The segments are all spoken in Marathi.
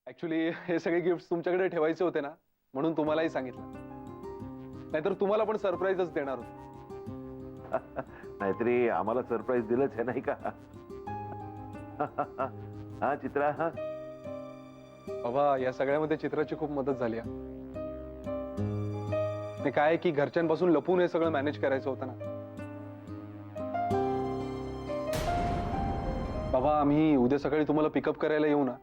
ऍक्च्युली हे सगळे गिफ्ट तुमच्याकडे ठेवायचे होते ना, म्हणून तुम्हालाही सांगितलं. नाहीतर तुम्हाला पण सरप्राईजच देणार होतो. नाहीतरी आम्हाला सरप्राईज दिलंच आहे नाही का? हा चित्रा, हा बाबा या सगळ्यामध्ये चित्राची खूप मदत झाली. ते काय आहे की घरच्यांपासून लपून हे सगळं मॅनेज करायचं होतं ना. बाबा आम्ही उद्या सकाळी तुम्हाला पिकअप करायला येऊ ना,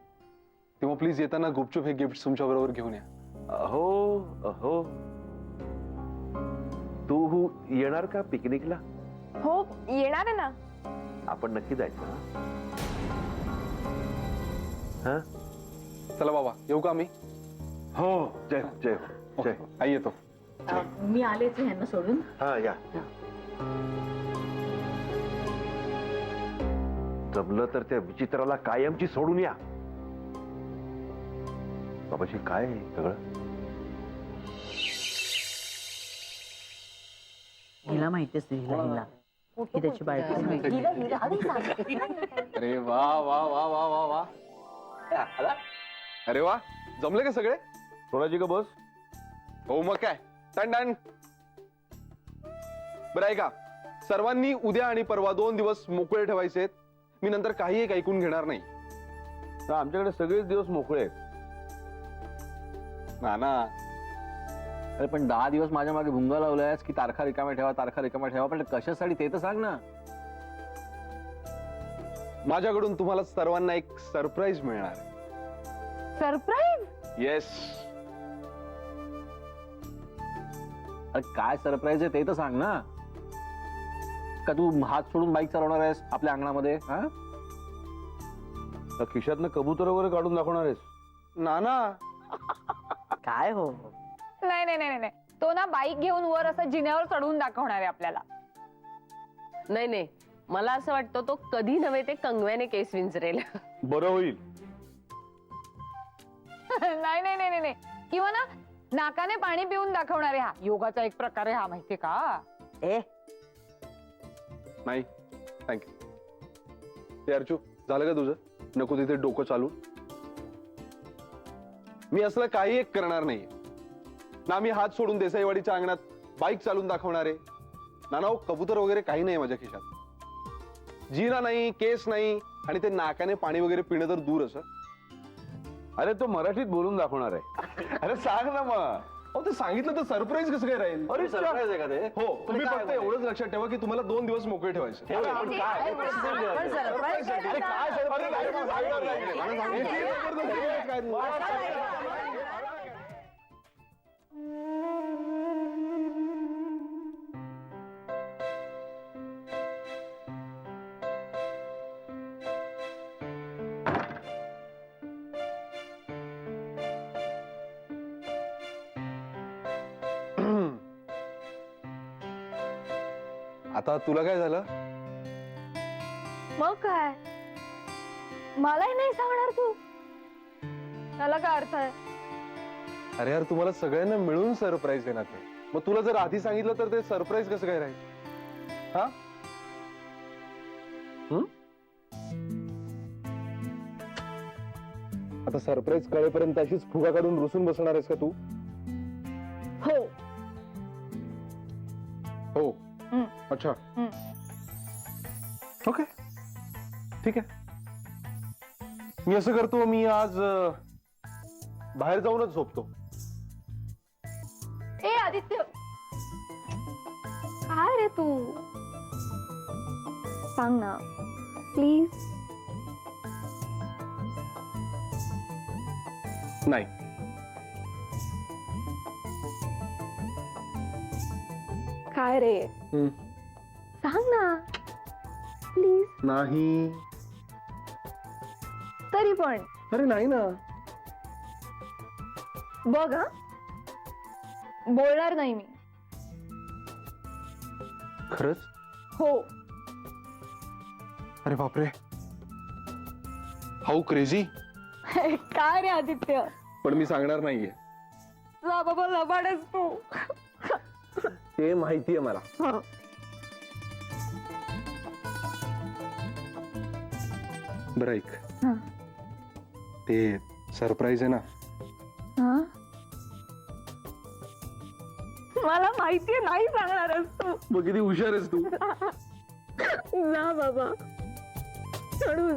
तेव्हा प्लीज येताना गुपचूप हे गिफ्ट तुमच्या बरोबर घेऊन या. हो हो. तू येणार का पिकनिकला? हो येणार आहे ना. आपण नक्की जायचं ना? हा? चला बाबा येऊ का आम्ही? हो जय हो, जय हो, जय हो. आई येतो. मी आलेच ह्यांना सोडून. हा या. जमलं तर त्या विचित्राला कायमची सोडून या. बाबाजी काय आहे सगळं? हिला माहिती असते हिला ही त्याची बायको. अरे वा वा वा वा वा वा. अरे वा, जमले का सगळे? सोडायची का बस? हो मग काय, डन डन. बरं आहे का, सर्वांनी उद्या आणि परवा 2 दिवस मोकळे ठेवायचे. मी नंतर काही एक ऐकून घेणार नाही. आमच्याकडे सगळेच दिवस मोकळे आहेत. नाना अरे पण 10 दिवस माझ्या मागे भुंगा लावलायस की तारखा रिकाम्या ठेवा, तारखा रिकाम्या ठेवा, पण कशासाठी ते तर सांग ना. माझ्याकडून तुम्हाला सर्वांना एक सरप्राईज मिळणार. सरप्राईज? येस. अरे काय सरप्राईज आहे ते तर सांग ना. का तू हात सोडून बाईक चालवणार आहेस आपल्या अंगणामध्ये? हा, खिशातनं कबूतर वगैरे काढून दाखवणार आहेस? नाना काय हो? नाही नाही नाही नाही, तो ना बाईक घेऊन वर असं जिन्यावर चढवून दाखवणार आहे आपल्याला. नाही नाही, मला असं वाटतं तो कधी नव्हे ते कंगव्याने केस विंचरेल. बरं होईल. नाही नाही नाही नाही, किंवा ना नाकाने पाणी पिऊन दाखवणार आहे. हा योगाचा एक प्रकार आहे हा, माहितीये का? ए नाही थँक्यू. ते अर्चू झालं का तुझं? नको तिथे डोकं चालू. मी असलं काही एक करणार नाही ना. मी हात सोडून देसाईवाडीच्या अंगणात बाईक चालून दाखवणार आहे ना. ना कबूतर वगैरे काही नाही माझ्या खिशात. जिना नाही, केस नाही, आणि ते नाकाने पाणी वगैरे पिणं तर दूर असं. अरे तो मराठीत बोलून दाखवणार आहे. अरे सांग ना मग. अहो ते सांगितलं तर सरप्राईज कसं काय राहील? अरे सरप्राईज आहे का ते? हो, तुम्ही फक्त एवढंच लक्षात ठेवा की तुम्हाला 2 दिवस मोकळे ठेवायचे. पण surprise अरे काय आता तुला काय झालं? मग काय, मलाही नाही सांगणार तू? त्याला काय अर्थ आहे? अरे यार तुम्हाला सगळ्यांना मिळून सरप्राईज देणार ते. मग तुला जर आधी सांगितलं तर ते सरप्राईज कसं काय राहील? हा आता सरप्राईज कळेपर्यंत अशीच फुगा काढून रुसून बसणार आहेस का तू? हो. हो. अच्छा ओके ठीक आहे. मी असं करतो, मी आज बाहेर जाऊनच झोपतो. ए आदित्य, काय रे तू? सांग ना प्लीज. नाही. काय रे? सांग ना प्लीज. नाही. तरी पण अरे नाही ना. बघ हा, बोलणार नाही मी. खरंच? हो. अरे बापरे, हाऊ क्रेझी. काय रे आदित्य? पण मी सांगणार नाहीये. जा बाबा, लबाडच तू. ते माहितीये मला. बरं ऐक, ते सरप्राईज आहे ना. मला माहितीये नाही सांगणारच तू. मग किती हुशार आहेस तू. जा बाबा चढू